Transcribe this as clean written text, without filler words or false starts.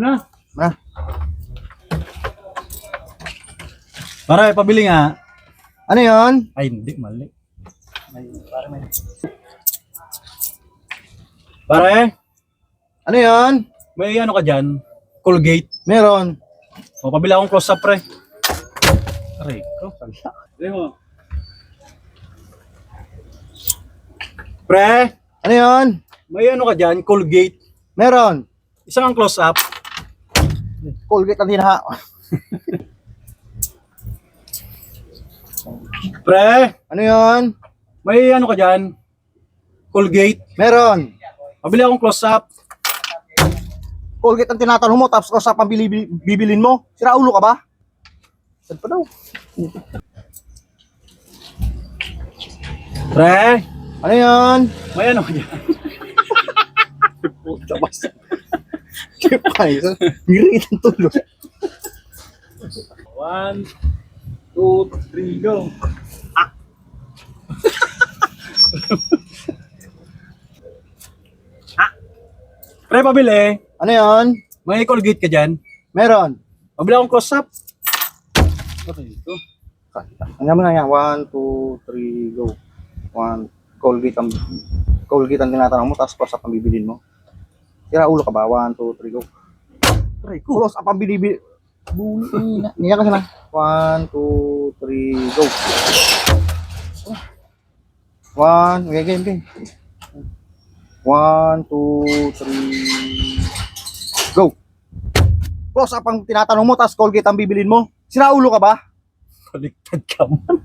na. Na. Pare, pabili nga. Ano yun? Ay, hindi, mali. Pare, Ano yun? may ano ka dyan? Colgate. Meron. O, pabili akong close-up, pre. Aray ko. Pabili mo. Pre, Ano yun? may ano ka dyan? Colgate. Meron. Isang ang close-up. Colgate ang hinaha. Pre, Ano yun? may ano ka dyan? Colgate. Meron. Pabili akong close-up. Colgate ang tinatanong mo, tapos kung sa bibilin mo, sira ulo ka ba? Saan pa daw? Pre, Ano yun? may ano ka dyan? Puta basta. Kaya pa, ngirit ang tulo. 1, 2, 3, go. Pre, pabili. Ano yun? May Colgate ka dyan? Meron. Pabili akong close-up. Ano ito? Hanggang mo na yan. 1, 2, 3, go. 1, Colgate ang tinatanong mo, tapos close up ang bibilin mo. Sira ulo ka ba? 1, 2, 3, go. Pre, ko. Close up ang binibili. Niya kasi na. 1, 2, 3, go. 1, okay. 1, 2, 3, go. Close up ang tinatanong mo, tapos Colgate ang bibilin mo. Sira ulo ka ba? Baliktad ka man.